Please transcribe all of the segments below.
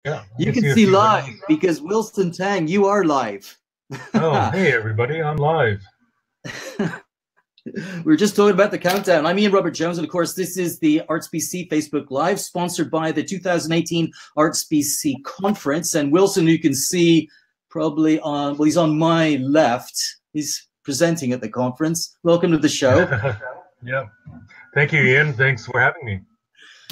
Yeah, I You can can see a see few live buttons. because Wilson Tang, you are live. Oh, hey everybody, I'm live. We were just talking about the countdown. I'm Ian Robert Jones, and of course, this is the Arts BC Facebook Live, sponsored by the 2018 Arts BC Conference. And Wilson, you can see probably on, well, he's on my left. He's presenting at the conference. Welcome to the show. Yeah, thank you, Ian. Thanks for having me.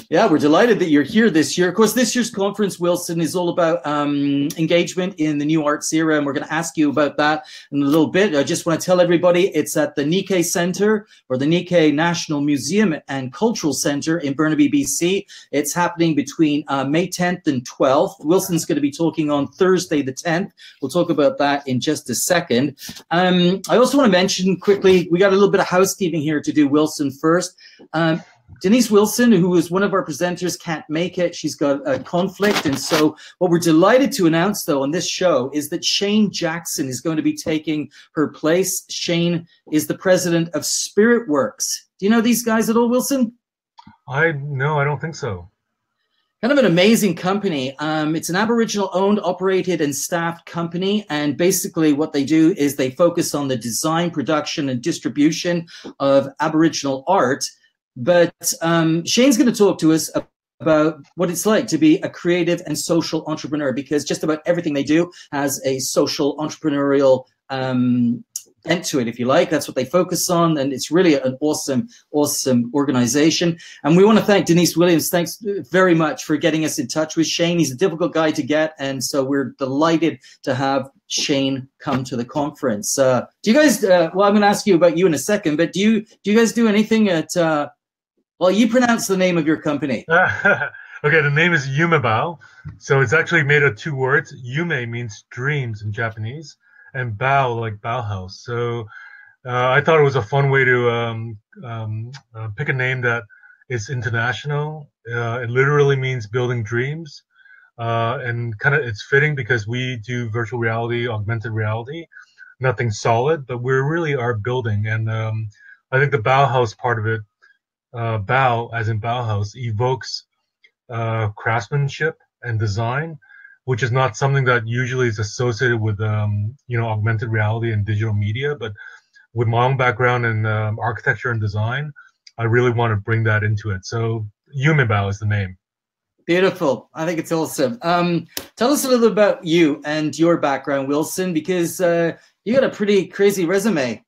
Yeah, we're delighted that you're here this year. Of course, this year's conference, Wilson, is all about engagement in the new arts era, and we're going to ask you about that in a little bit. I just want to tell everybody it's at the Nikkei Center, or the Nikkei National Museum and Cultural Center in Burnaby, BC. It's happening between May 10th and 12th. Wilson's going to be talking on Thursday the 10th. We'll talk about that in just a second. I also want to mention quickly, we got a little bit of housekeeping here to do, Wilson, first. Denise Wilson, who is one of our presenters, can't make it. She's got a conflict. And so what we're delighted to announce, though, on this show is that Shane Jackson is going to be taking her place. Shane is the president of Spiritworks. Do you know these guys at all, Wilson? No, I don't think so. Kind of an amazing company. It's an Aboriginal owned, operated, and staffed company. And basically what they do is they focus on the design, production, and distribution of Aboriginal art. But Shane's going to talk to us about what it's like to be a creative and social entrepreneur, because just about everything they do has a social entrepreneurial bent to it, if you like. That's what they focus on, and it's really an awesome organization. And we want to thank Denise Williams. Thanks very much for getting us in touch with Shane. He's a difficult guy to get, and so we're delighted to have Shane come to the conference. Do you guys, well, I'm going to ask you about you in a second, but do you guys do anything at, well, you pronounce the name of your company. Okay, the name is Yumebao. So it's actually made of two words. Yume means dreams in Japanese, and bao like Bauhaus. So I thought it was a fun way to pick a name that is international. It literally means building dreams. And kind of it's fitting because we do virtual reality, augmented reality, nothing solid, but we really are building. And I think the Bauhaus part of it, Bau as in Bauhaus, evokes craftsmanship and design, which is not something that usually is associated with augmented reality and digital media. But with my own background in architecture and design, I really want to bring that into it. So Yumebao is the name. Beautiful. I think it's awesome. Tell us a little about you and your background, Wilson, because you got a pretty crazy resume.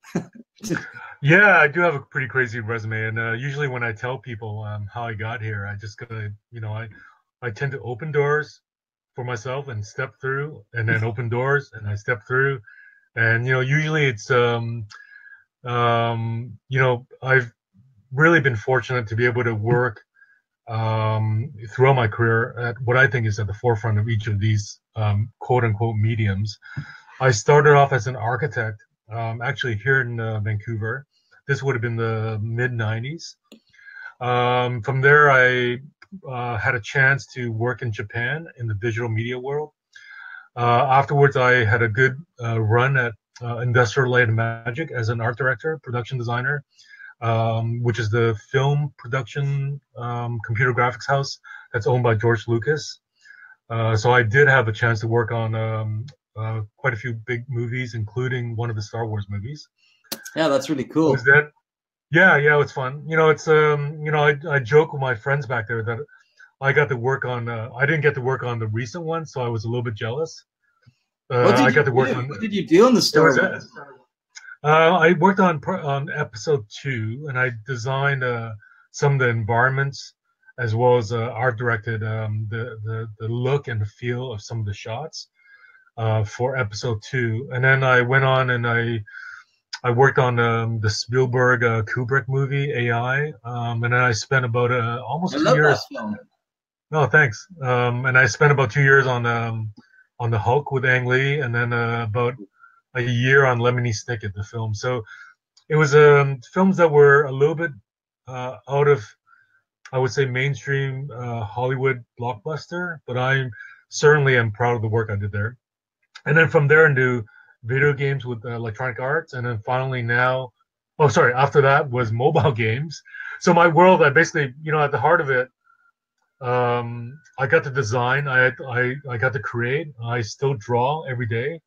Yeah, I do have a pretty crazy resume, and usually when I tell people how I got here, I just gotta, I tend to open doors for myself and step through, and then open doors and I step through, and usually it's, I've really been fortunate to be able to work throughout my career at what I think is at the forefront of each of these quote unquote mediums. I started off as an architect, actually here in Vancouver. This would have been the mid 90s. From there, I had a chance to work in Japan in the digital media world. Afterwards, I had a good run at Industrial Light and Magic as an art director, production designer, which is the film production computer graphics house that's owned by George Lucas. So I did have a chance to work on quite a few big movies, including one of the Star Wars movies. Yeah, that's really cool. Was that? Yeah, it's fun. It's I joke with my friends back there that I got to work on. I didn't get to work on the recent one, so I was a little bit jealous. I got to work on. What did you do on the Star Wars? I worked on episode 2, and I designed some of the environments as well as art directed the look and the feel of some of the shots for episode 2. And then I went on and I worked on the Spielberg Kubrick movie AI, and then I spent about almost 2 years. Oh, thanks. And I spent about 2 years on the Hulk with Ang Lee, and then about a year on Lemony Snicket, the film. So it was films that were a little bit out of, I would say, mainstream Hollywood blockbuster, but I certainly am proud of the work I did there. And then from there into video games with Electronic Arts, and then finally now, after that was mobile games. So my world, I basically, at the heart of it, I got to design. I got to create. I still draw every day,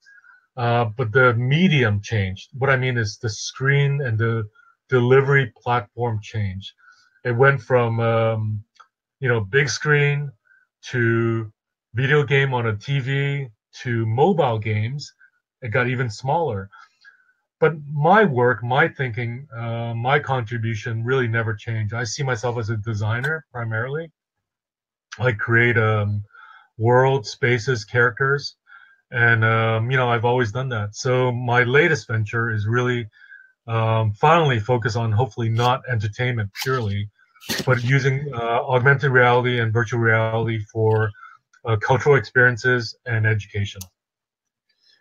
but the medium changed. What I mean is the screen and the delivery platform changed. It went from big screen to video game on a TV to mobile games. It got even smaller. But my work, my thinking, my contribution really never changed. I see myself as a designer primarily. I create worlds, spaces, characters, and I've always done that. So my latest venture is really finally focus on hopefully not entertainment purely, but using augmented reality and virtual reality for cultural experiences and education.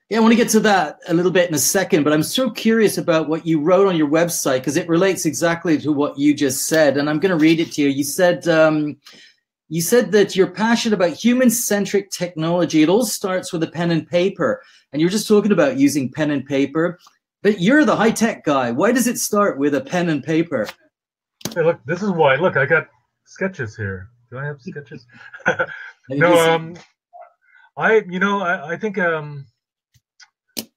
Yeah, I want to get to that a little bit in a second, but I'm so curious about what you wrote on your website because it relates exactly to what you just said, and I'm going to read it to you. You said that you're passionate about human-centric technology. It all starts with a pen and paper, and you're just talking about using pen and paper, but you're the high-tech guy. Why does it start with a pen and paper? Hey, look, this is why. Look, I got sketches here. Do I have sketches? No, I think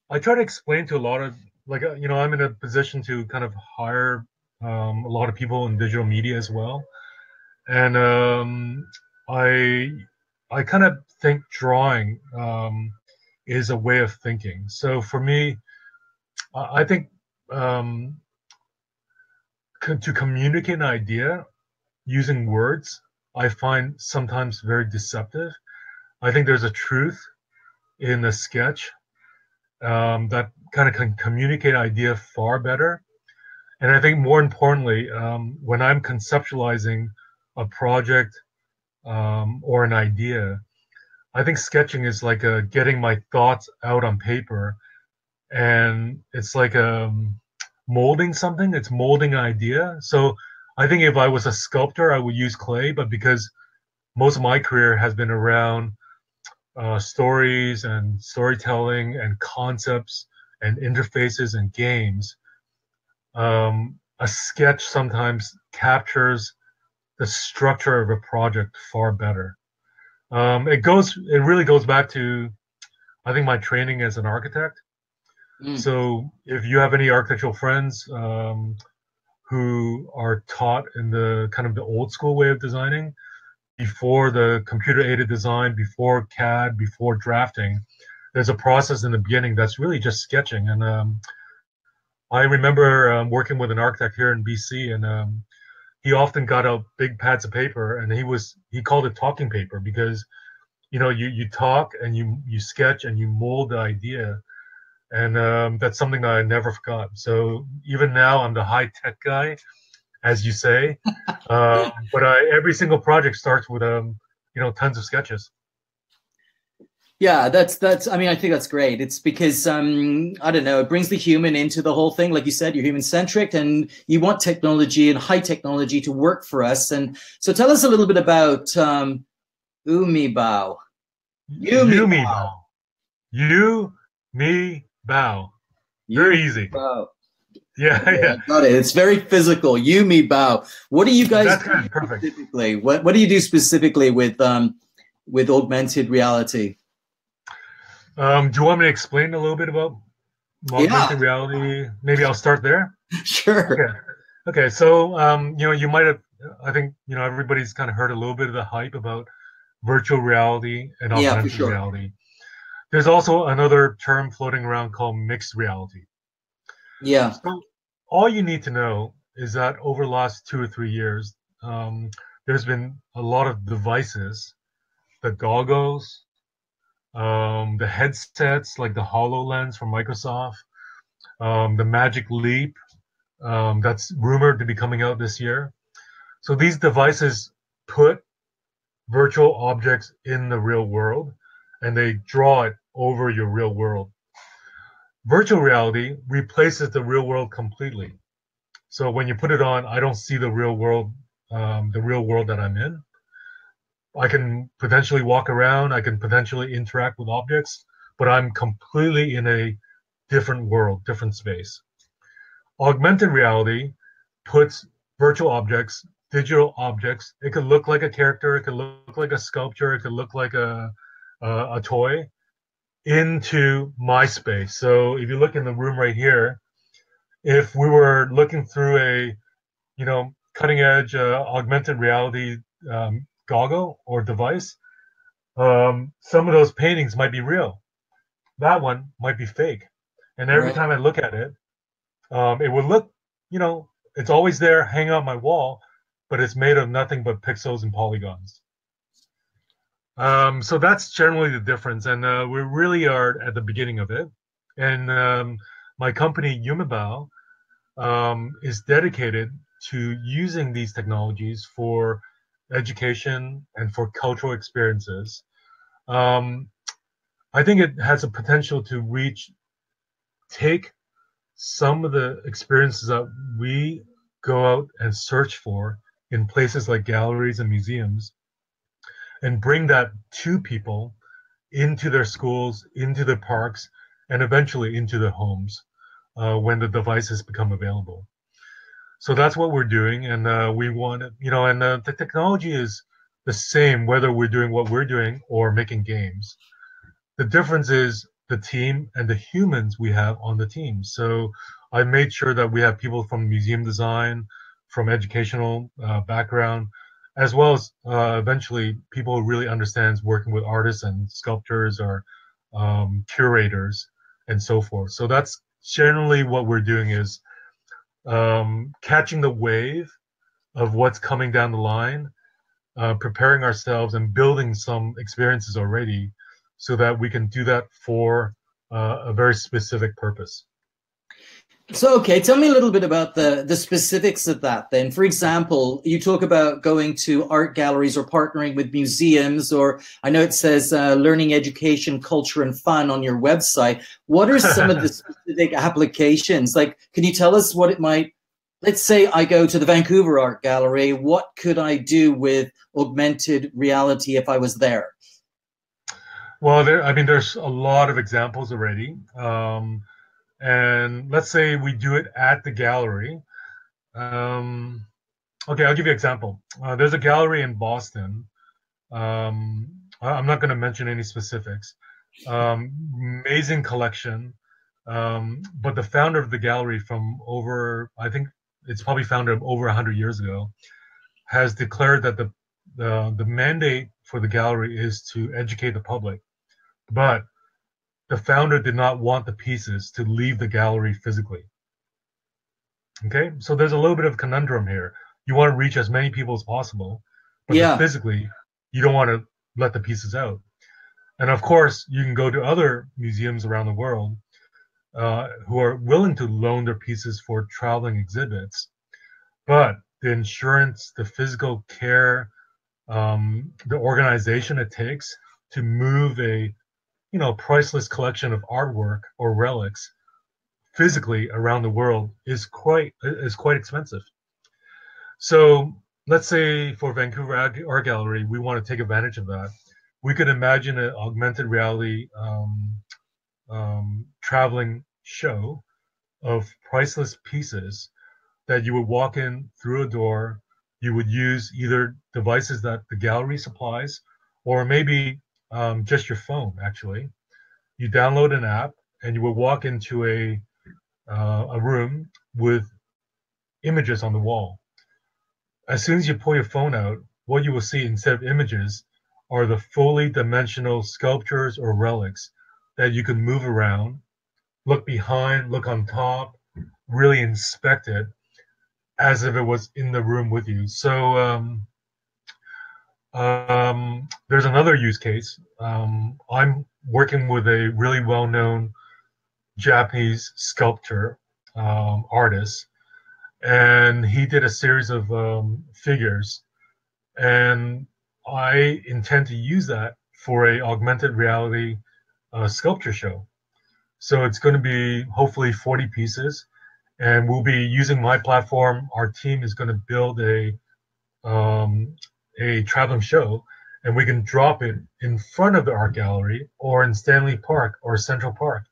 I try to explain to a lot of I'm in a position to kind of hire a lot of people in digital media as well, and I I kind of think drawing is a way of thinking. So for me, I think um, to communicate an idea using words, I find sometimes very deceptive. I think there's a truth in a sketch that kind of can communicate idea far better. And I think more importantly, when I'm conceptualizing a project or an idea, I think sketching is like getting my thoughts out on paper, and it's like molding something. It's molding an idea. So I think if I was a sculptor, I would use clay, but because most of my career has been around stories and storytelling and concepts and interfaces and games, a sketch sometimes captures the structure of a project far better. It really goes back to, I think, my training as an architect. Mm. So if you have any architectural friends who are taught in the kind of the old school way of designing, before the computer aided design, before CAD, before drafting, there's a process in the beginning that's really just sketching. And I remember working with an architect here in BC, and he often got out big pads of paper, and he called it talking paper because you talk and you sketch and you mold the idea, and that's something that I never forgot. So even now, I'm the high tech guy, as you say, but every single project starts with tons of sketches. Yeah, that's. I mean, I think that's great. It's because I don't know. It brings the human into the whole thing. Like you said, you're human centric, and you want technology and high technology to work for us. And so, tell us a little bit about Umi Bao. You me bow. You me bow. Very easy. Bao. Yeah, Okay, yeah. I got it. It's very physical. You me Bao. What do you guys That's do good. Perfect. specifically? What do you do specifically with augmented reality? Do you want me to explain a little bit about Yeah, augmented reality? Maybe I'll start there. sure. Okay. Okay. So, you might have, I think, everybody's kind of heard a little bit of the hype about virtual reality and Yeah, for augmented sure. reality. There's also another term floating around called mixed reality. Yeah. So, all you need to know is that over the last 2 or 3 years, um, there's been a lot of devices, the goggles, the headsets like the HoloLens from Microsoft, the Magic Leap that's rumored to be coming out this year. So these devices put virtual objects in the real world and they draw it over your real world. Virtual reality replaces the real world completely. So when you put it on, I don't see the real world that I'm in. I can potentially walk around, I can potentially interact with objects, but I'm completely in a different world, different space. Augmented reality puts virtual objects digital objects. It could look like a character, it could look like a sculpture, it could look like a toy into my space. So if you look in the room right here, if we were looking through a cutting edge augmented reality goggle or device, some of those paintings might be real. That one might be fake. And every Right. time I look at it, it would look, it's always there hanging on my wall, but it's made of nothing but pixels and polygons. So that's generally the difference. And we really are at the beginning of it. And my company, Yumibao, is dedicated to using these technologies for education and for cultural experiences. Um, I think it has a potential to take some of the experiences that we go out and search for in places like galleries and museums and bring that to people into their schools, into their parks, and eventually into their homes when the devices become available. So that's what we're doing, and we want, and the technology is the same whether we're doing what we're doing or making games. The difference is the team and the humans we have on the team. So I made sure that we have people from museum design, from educational background, as well as eventually people who really understands working with artists and sculptors or curators and so forth. So that's generally what we're doing is catching the wave of what's coming down the line, preparing ourselves and building some experiences already so that we can do that for a very specific purpose. So, okay, tell me a little bit about the specifics of that then. For example, you talk about going to art galleries or partnering with museums, or I know it says learning, education, culture, and fun on your website. What are some of the specific applications? Like, can you tell us what it might, let's say I go to the Vancouver Art Gallery, what could I do with augmented reality if I was there? Well, there's a lot of examples already. And let's say we do it at the gallery. Um, okay, I'll give you an example. There's a gallery in Boston. I'm not going to mention any specifics. Amazing collection. But the founder of the gallery from I think it's probably founded over 100 years ago, has declared that the mandate for the gallery is to educate the public. But the founder did not want the pieces to leave the gallery physically. Okay, so there's a little bit of conundrum here. You want to reach as many people as possible, but Yeah. physically, you don't want to let the pieces out. And of course, you can go to other museums around the world who are willing to loan their pieces for traveling exhibits, but the insurance, the physical care, the organization it takes to move a priceless collection of artwork or relics physically around the world is quite expensive. So let's say for Vancouver Art Gallery, we want to take advantage of that. We could imagine an augmented reality traveling show of priceless pieces that you would walk in through a door. You would use either devices that the gallery supplies, or maybe just your phone, actually. You download an app and you will walk into a room with images on the wall. As soon as you pull your phone out, what you will see instead of images are the fully dimensional sculptures or relics that you can move around, look behind, look on top, really inspect it as if it was in the room with you. So there's another use case. I'm working with a really well-known Japanese sculptor artist, and he did a series of figures, and I intend to use that for a augmented reality sculpture show. So it's going to be hopefully 40 pieces, and we'll be using my platform. Our team is going to build a traveling show, and we can drop it in front of the art gallery or in Stanley Park or Central Park,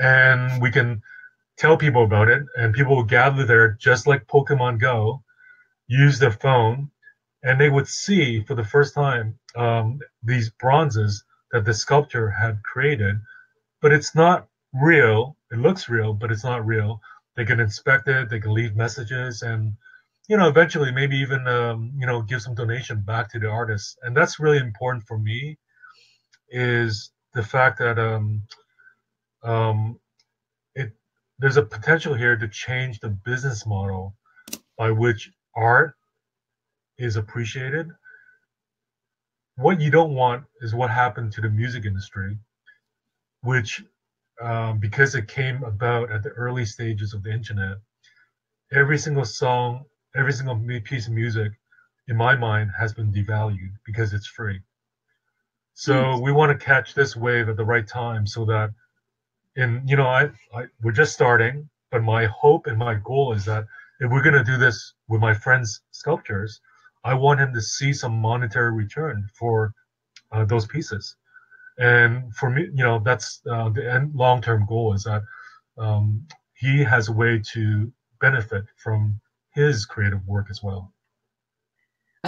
and we can tell people about it, and people will gather there just like Pokemon Go, use their phone, and they would see for the first time these bronzes that the sculptor had created, but it's not real. It looks real, but it's not real. They can inspect it, they can leave messages, and eventually maybe even give some donation back to the artist. And that's really important for me, is the fact that um, it there's a potential here to change the business model by which art is appreciated. What you don't want is what happened to the music industry, which, because it came about at the early stages of the internet, every single song, every single piece of music, in my mind, has been devalued because it's free. So we want to catch this wave at the right time, so that we're just starting, but my hope and my goal is that if we're going to do this with my friend's sculptures, I want him to see some monetary return for those pieces. And for me, that's the end long-term goal, is that he has a way to benefit from his creative work as well.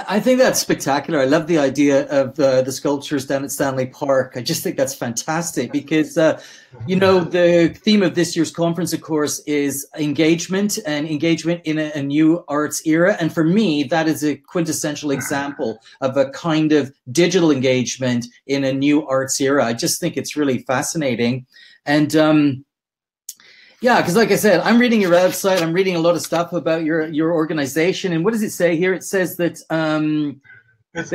I think that's spectacular. I love the idea of the sculptures down at Stanley Park. I just think that's fantastic because, the theme of this year's conference, of course, is engagement, and engagement in a new arts era. And for me, that is a quintessential example of a kind of digital engagement in a new arts era. I just think it's really fascinating. And yeah, because like I said, I'm reading your website. I'm reading a lot of stuff about your organization. And what does it say here? It says that it's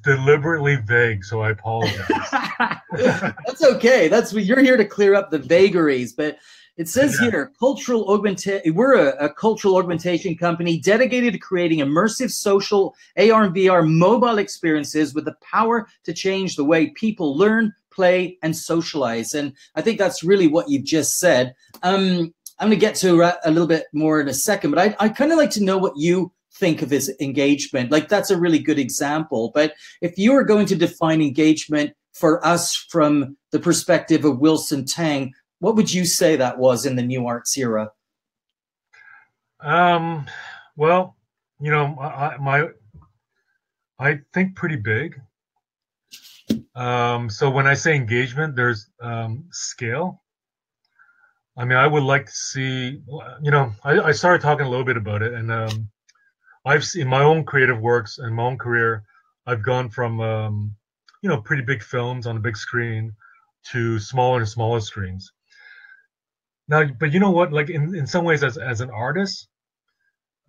deliberately vague, so I apologize. That's okay. You're here to clear up the vagaries. But it says here, we're a cultural augmentation company dedicated to creating immersive social AR and VR mobile experiences with the power to change the way people learn, play, and socialize. And I think that's really what you've just said. I'm going to get to a little bit more in a second, but I kind of like to know what you think of as engagement. Like, that's a really good example. But if you were going to define engagement for us from the perspective of Wilson Tang, what would you say that was in the new arts era? Well, I think pretty big. So when I say engagement, there's scale. I mean, I would like to see, I started talking a little bit about it, and I've seen my own creative works and my own career. I've gone from, pretty big films on a big screen to smaller and smaller screens. Now, but you know what? Like in some ways, as an artist,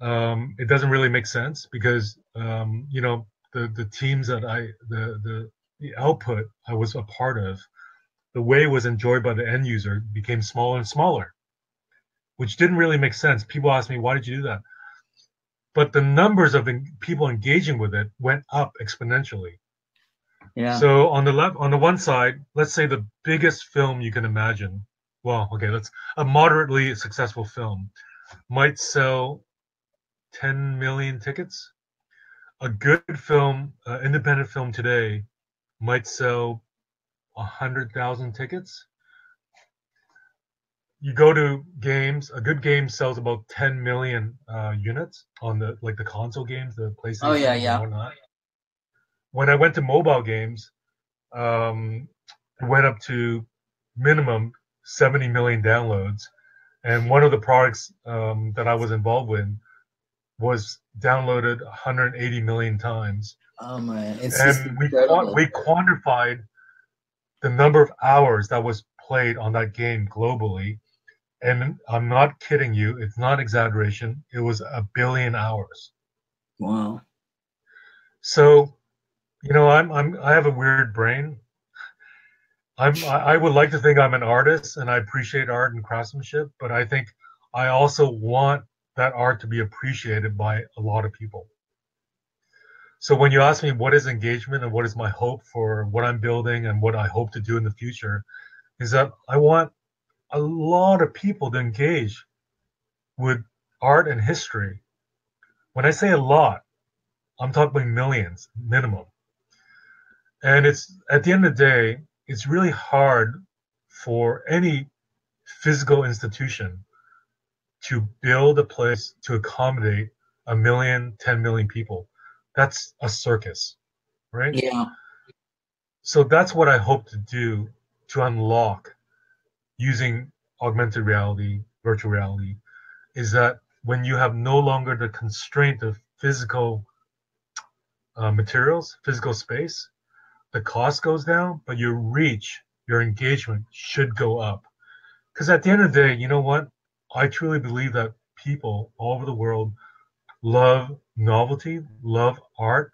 it doesn't really make sense because, the teams that the output I was a part of, the way it was enjoyed by the end user became smaller and smaller, which didn't really make sense. People ask me, why did you do that? But the numbers of people engaging with it went up exponentially. Yeah. So on the one side, let's say the biggest film you can imagine. Well, okay, a moderately successful film might sell 10 million tickets. A good film, independent film today, might sell 100,000 tickets. You go to games, a good game sells about 10 million units on the console games, the PlayStation. Oh yeah, yeah. And whatnot. When I went to mobile games, it went up to minimum 70 million downloads. And one of the products that I was involved with was downloaded 180 million times. Oh man, it's and we quantified the number of hours that was played on that game globally. And I'm not kidding you, it's not exaggeration. It was 1 billion hours. Wow. So, I have a weird brain. I would like to think I'm an artist and I appreciate art and craftsmanship, but I think I also want that art to be appreciated by a lot of people. So when you ask me what is engagement and what is my hope for what I'm building and what I hope to do in the future, is that I want a lot of people to engage with art and history. When I say a lot, I'm talking millions minimum. And it's at the end of the day, it's really hard for any physical institution to build a place to accommodate a million, 10 million people. That's a circus, right? Yeah. So that's what I hope to do to unlock using augmented reality, virtual reality, is that when you have no longer the constraint of physical materials, physical space, the cost goes down, but your reach, your engagement should go up. Because at the end of the day, you know what? I truly believe that people all over the world love novelty, love art,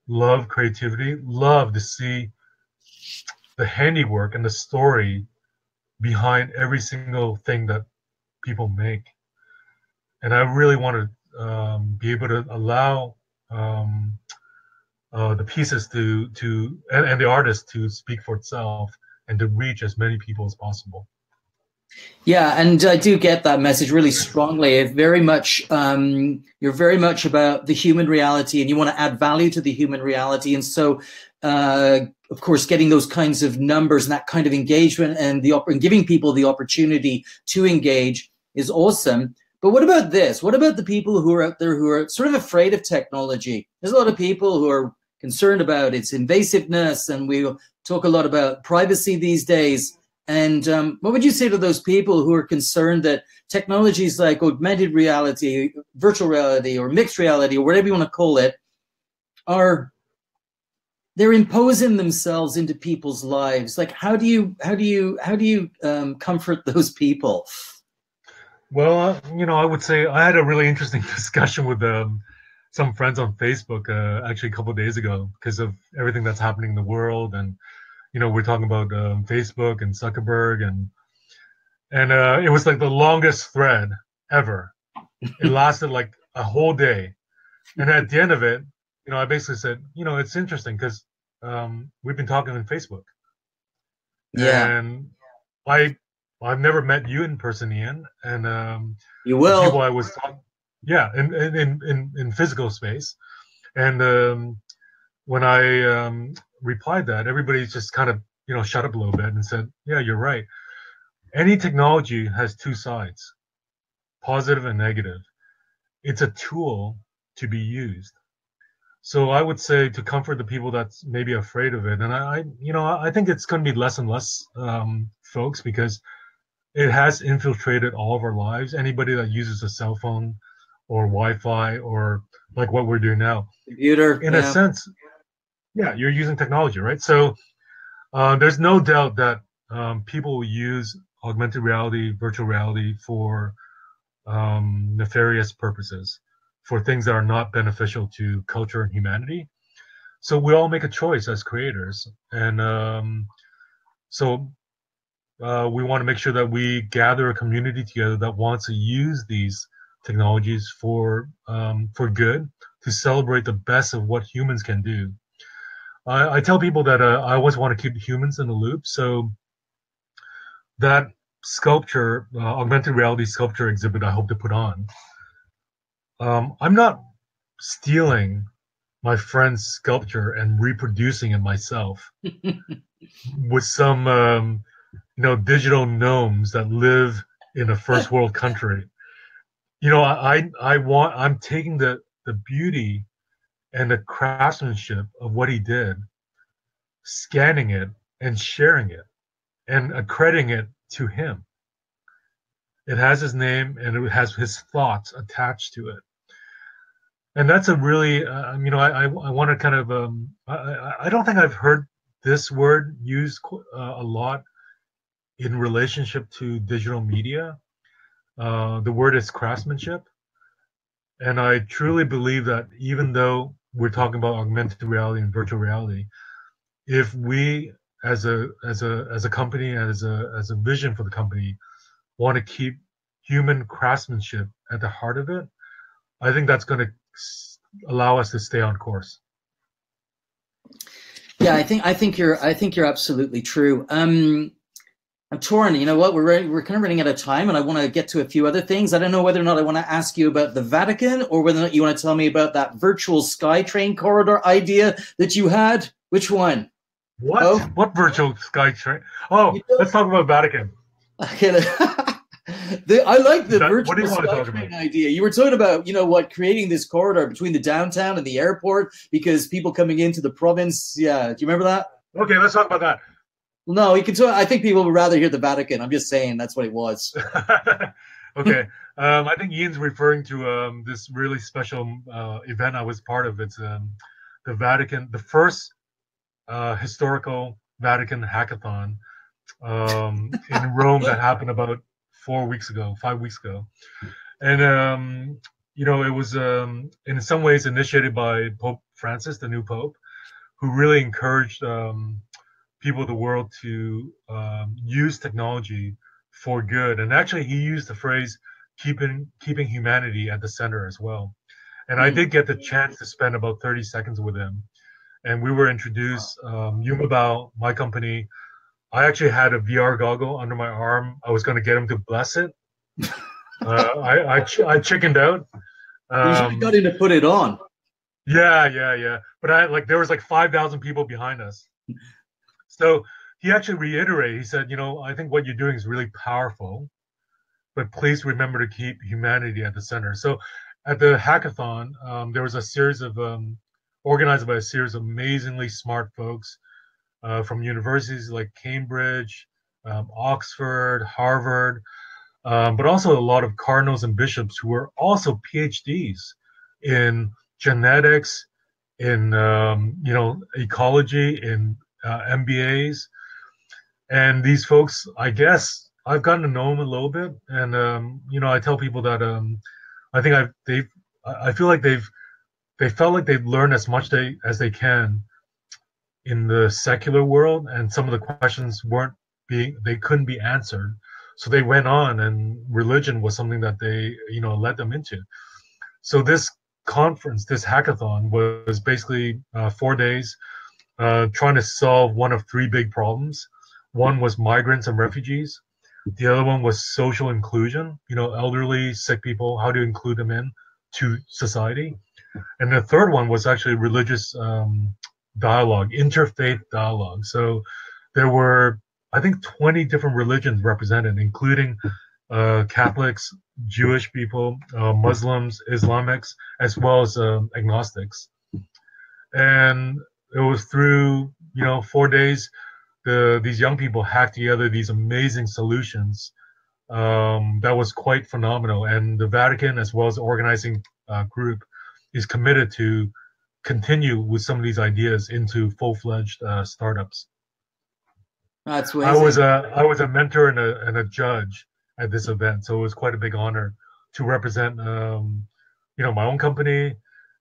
love creativity, love to see the handiwork and the story behind every single thing that people make. And I really want to be able to allow um, the pieces and the artist to speak for itself and to reach as many people as possible. Yeah, and I do get that message really strongly. It very much, you're very much about the human reality, and you want to add value to the human reality. And so, of course, getting those kinds of numbers and that kind of engagement and giving people the opportunity to engage is awesome. But what about this? What about the people who are out there who are sort of afraid of technology? There's a lot of people who are concerned about its invasiveness, and we talk a lot about privacy these days. And what would you say to those people who are concerned that technologies like augmented reality, virtual reality, or mixed reality, or whatever you want to call it, they're imposing themselves into people's lives? Like, how do you comfort those people? Well, I would say I had a really interesting discussion with some friends on Facebook actually a couple of days ago because of everything that's happening in the world. And we're talking about Facebook and Zuckerberg, and it was like the longest thread ever. It lasted like a whole day, and at the end of it, I basically said, it's interesting because we've been talking on Facebook, Yeah, and I've never met you in person, Ian, and you the people will. I was talking, yeah, in physical space, and when I replied that, everybody just kind of shut up a little bit and said, "Yeah, you're right. Any technology has two sides, positive and negative. It's a tool to be used." So I would say to comfort the people that's maybe afraid of it, and I think it's going to be less and less folks because it has infiltrated all of our lives. Anybody that uses a cell phone or Wi-Fi or like what we're doing now, Computer, in a yeah. sense, yeah, you're using technology, right? So there's no doubt that people will use augmented reality, virtual reality for nefarious purposes, for things that are not beneficial to culture and humanity. So we all make a choice as creators, and so we want to make sure that we gather a community together that wants to use these technologies for good, to celebrate the best of what humans can do. I tell people that I always want to keep humans in the loop. So that sculpture, augmented reality sculpture exhibit I hope to put on, I'm not stealing my friend's sculpture and reproducing it myself with some, digital gnomes that live in a first world country. I'm taking the beauty and the craftsmanship of what he did, scanning it and sharing it and accrediting it to him. It has his name and it has his thoughts attached to it. And that's a really, I want to kind of, I don't think I've heard this word used a lot in relationship to digital media. The word is craftsmanship. And I truly believe that even though we're talking about augmented reality and virtual reality, if we as a company and as a vision for the company want to keep human craftsmanship at the heart of it, I think that's going to allow us to stay on course. Yeah, I think you're absolutely true. I'm torn. You know what? We're kind of running out of time, and I want to get to a few other things. I don't know whether or not I want to ask you about the Vatican, or whether or not you want to tell me about that virtual SkyTrain corridor idea that you had. Which one? What? Oh, What virtual SkyTrain? Oh, let's talk about Vatican. Okay. I like the What do virtual you want to talk about? SkyTrain idea. You were talking about, creating this corridor between the downtown and the airport because people coming into the province. Yeah, do you remember that? Okay, let's talk about No, you can. I think people would rather hear the Vatican. I'm just saying that's what it was. that. Okay, I think Ian's referring to this really special event I was part of. It's the Vatican, the first historical Vatican Hackathon in Rome that happened about 4 weeks ago, 5 weeks ago. And it was in some ways initiated by Pope Francis, the new Pope, who really encouraged people of the world to use technology for good. And actually, he used the phrase "keeping humanity at the center" as well. And I did get the chance to spend about 30 seconds with him. And we were introduced, Yumabao, my company. I actually had a VR goggle under my arm. I was going to get him to bless it. I chickened out. You should have got him to put it on. Yeah. But there was like 5,000 people behind us. So he actually reiterated. He said, I think what you're doing is really powerful, but please remember to keep humanity at the center. So at the hackathon, there was a series of organized by a series of amazingly smart folks from universities like Cambridge, Oxford, Harvard, but also a lot of cardinals and bishops who were also PhDs in genetics, in ecology, in MBAs, and these folks, I guess, I've gotten to know them a little bit, and I tell people that I think I feel like they felt like they've learned as much as they can in the secular world, and some of the questions they couldn't be answered, so they went on, and religion was something that they led them into. So this conference, this hackathon, was basically 4 days trying to solve one of three big problems. One was migrants and refugees. The other one was social inclusion, elderly, sick people, how to include them in to society. And the third one was actually religious dialogue, interfaith dialogue. So there were, I think, 20 different religions represented, including Catholics, Jewish people, Muslims, Islamics, as well as agnostics. And it was through 4 days, these young people hacked together these amazing solutions. That was quite phenomenal. And the Vatican, as well as the organizing group, is committed to continue with some of these ideas into full-fledged startups. That's I amazing. was a mentor and a judge at this event, so it was quite a big honor to represent my own company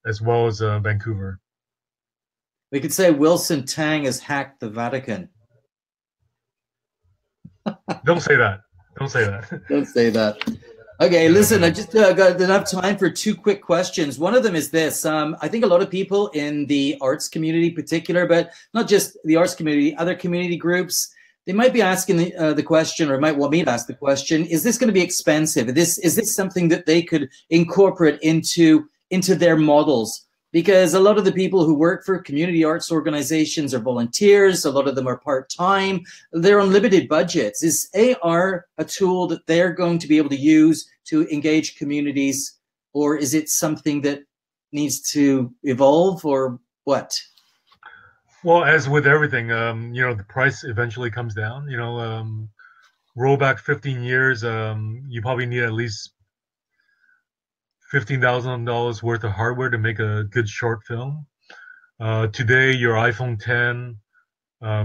as well as Vancouver. We could say Wilson Tang has hacked the Vatican. Don't say that. Don't say that. Don't say that. Okay, listen, I just got enough time for two quick questions. One of them is this. I think a lot of people in the arts community in particular, but not just the arts community, other community groups, they might be asking the question, or might want me to ask the question, is this going to be expensive? Is this something that they could incorporate into their models? Because a lot of the people who work for community arts organizations are volunteers. A lot of them are part-time. They're on limited budgets. Is AR a tool that they're going to be able to use to engage communities, or is it something that needs to evolve, or what? Well, as with everything, the price eventually comes down. Roll back 15 years, you probably need at least $15,000 worth of hardware to make a good short film. Today, your iPhone 10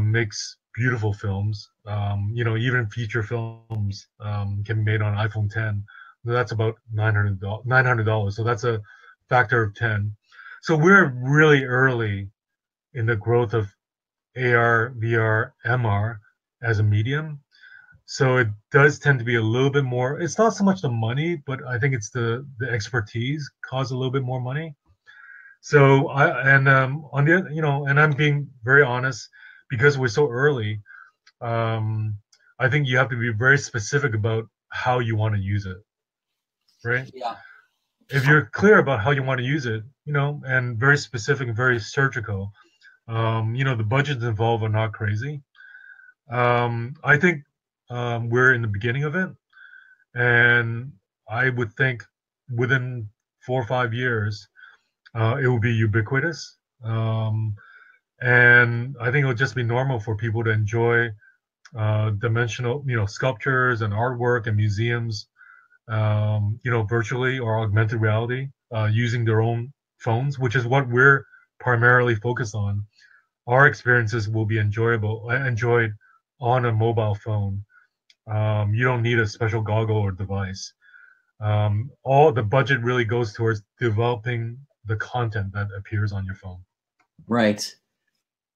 makes beautiful films. Even feature films can be made on iPhone 10. That's about $900. So that's a factor of 10. So we're really early in the growth of AR, VR, MR as a medium. So it does tend to be a little bit more. It's not so much the money, but I think it's the expertise cause a little bit more money. So and I'm being very honest, because we're so early. I think you have to be very specific about how you want to use it, right? Yeah. If you're clear about how you want to use it, and very specific and very surgical, the budgets involved are not crazy. I think we're in the beginning of it, and I would think within 4 or 5 years, it will be ubiquitous. And I think it'll just be normal for people to enjoy dimensional, sculptures and artwork and museums, virtually or augmented reality, using their own phones, which is what we're primarily focused on. Our experiences will be enjoyed on a mobile phone. You don't need a special goggle or device. All the budget really goes towards developing the content that appears on your phone. Right.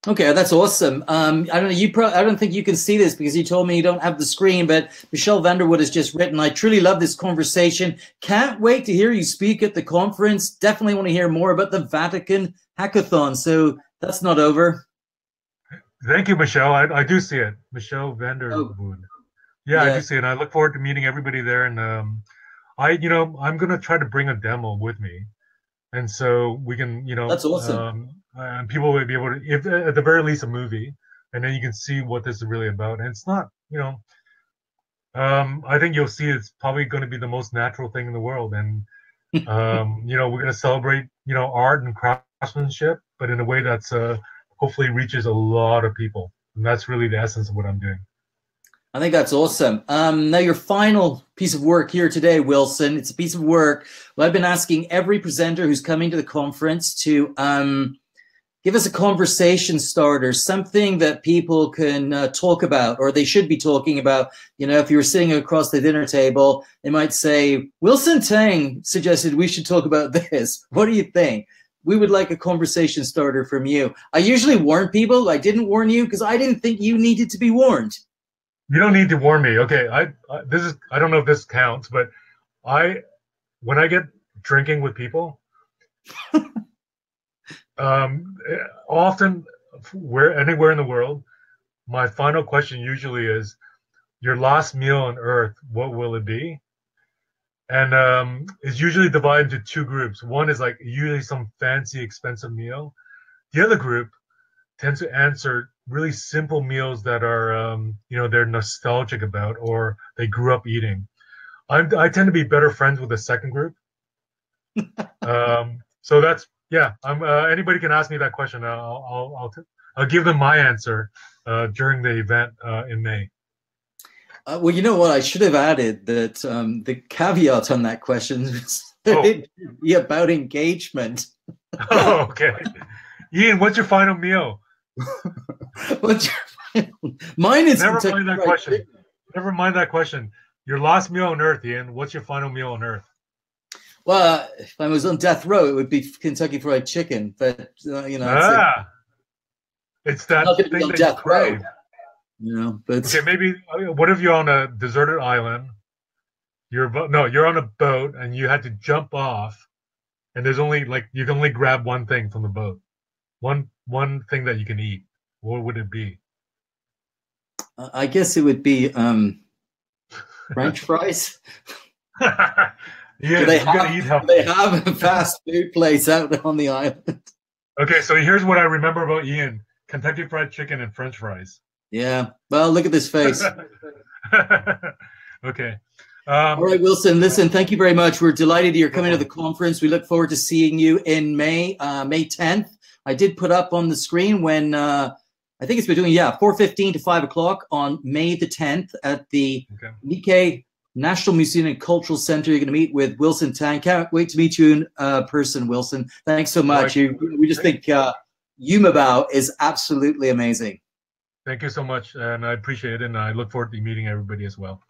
Okay, that's awesome. I don't know. I don't think you can see this because you told me you don't have the screen. But Michelle Vanderwood has just written, "I truly love this conversation. Can't wait to hear you speak at the conference. Definitely want to hear more about the Vatican Hackathon." So that's not over. Thank you, Michelle. I do see it, Michelle Vanderwood. Oh. Yeah, I do see it. I look forward to meeting everybody there. And I'm gonna try to bring a demo with me, and so we can, that's awesome. And people will be able to, if at the very least, a movie, and then you can see what this is really about. And it's not, I think you'll see it's probably going to be the most natural thing in the world. And we're going to celebrate, art and craftsmanship, but in a way that's hopefully reaches a lot of people. And that's really the essence of what I'm doing. I think that's awesome. Now, your final piece of work here today, Wilson, it's a piece of work. Well, I've been asking every presenter who's coming to the conference to give us a conversation starter, something that people can talk about, or they should be talking about. If you were sitting across the dinner table, they might say, Wilson Tang suggested we should talk about this. What do you think? We would like a conversation starter from you. I usually warn people. I didn't warn you because I didn't think you needed to be warned. You don't need to warn me. Okay, I don't know if this counts, but when I get drinking with people, often anywhere in the world, my final question usually is, your last meal on earth, what will it be? And it's usually divided into two groups. One is like usually some fancy, expensive meal. The other group tends to answer really simple meals that are, they're nostalgic about or they grew up eating. I tend to be better friends with the second group. So that's, yeah. Anybody can ask me that question. I'll give them my answer during the event in May. Well, you know what? I should have added that the caveat on that question is it'd be about engagement. Oh, okay. Ian, what's your final meal? What's your mine is never mind that question. Never mind that question. Your last meal on earth, Ian. What's your final meal on earth? Well, if I was on death row, it would be Kentucky Fried Chicken. But it's that not thing that death row. But okay, maybe. What if you're on a deserted island? You're on a boat, and you had to jump off, and there's only you can only grab one thing from the boat. One thing that you can eat. What would it be? I guess it would be French fries. Yeah, they have a fast food place out on the island. Okay, so here's what I remember about Ian: Kentucky Fried Chicken and French fries. Yeah. Well, look at this face. Okay. All right, Wilson, listen, thank you very much. We're delighted you're coming to the conference. We look forward to seeing you in May 10th. I did put up on the screen when I think it's between 4:15 to 5 o'clock on May the 10th at the Nikkei National Museum and Cultural Center. You're going to meet with Wilson Tang. Can't wait to meet you in person, Wilson. Thanks so much. We just think Yumabao is absolutely amazing. Thank you so much, and I appreciate it, and I look forward to meeting everybody as well.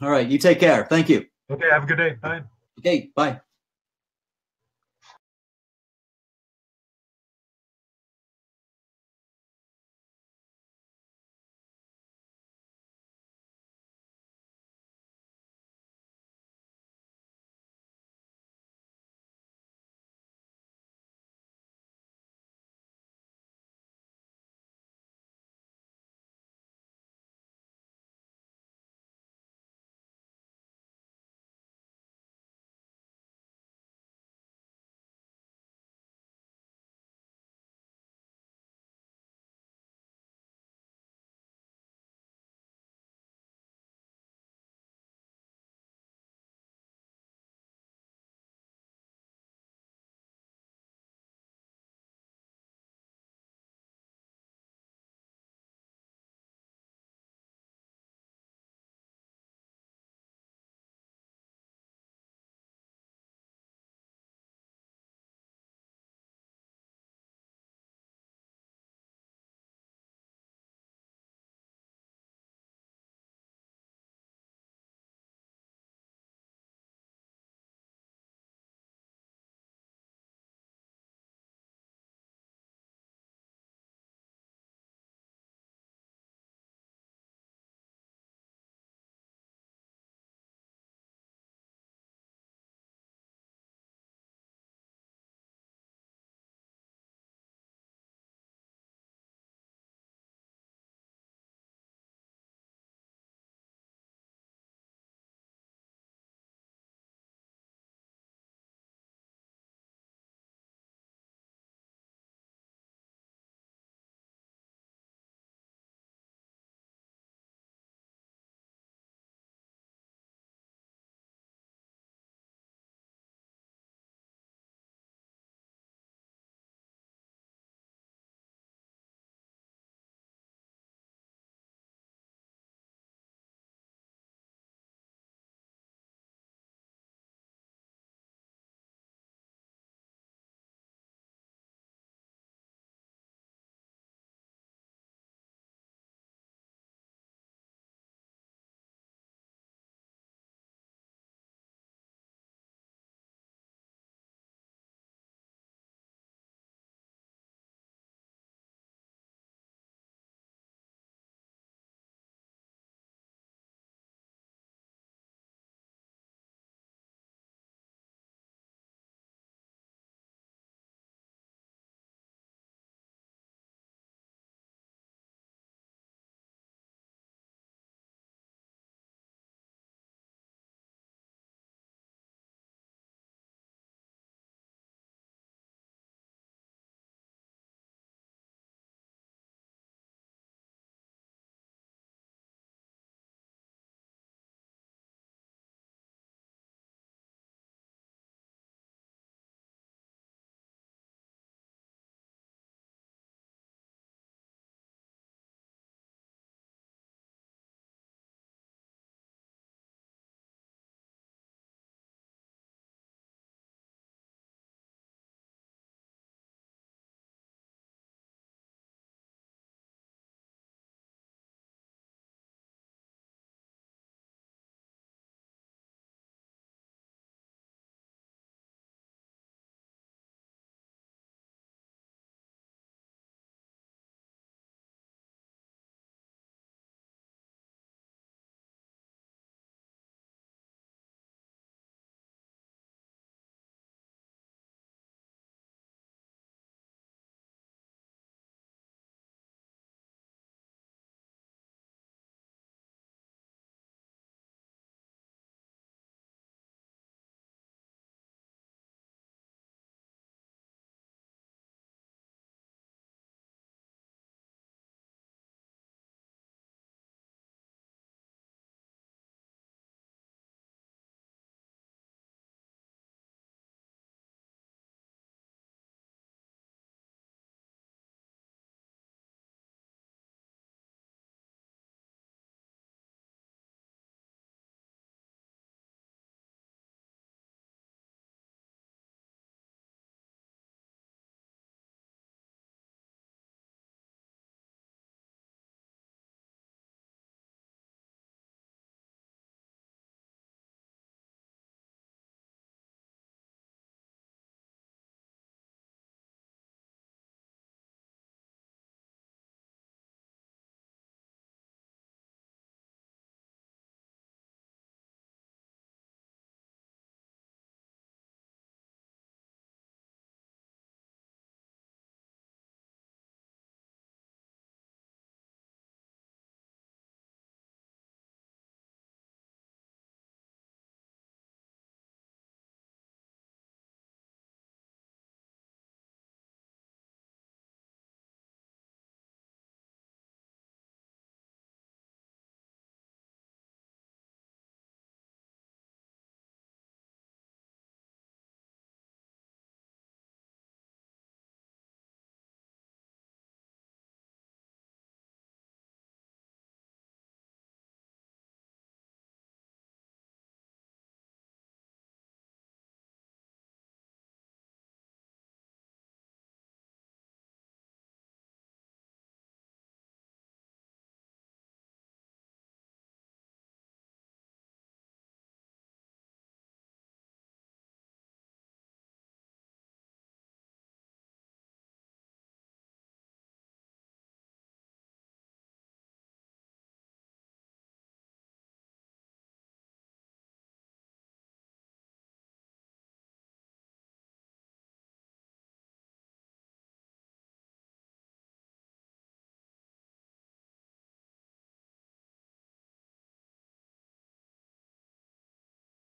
All right, you take care. Thank you. Okay, have a good day. Bye. Okay, bye.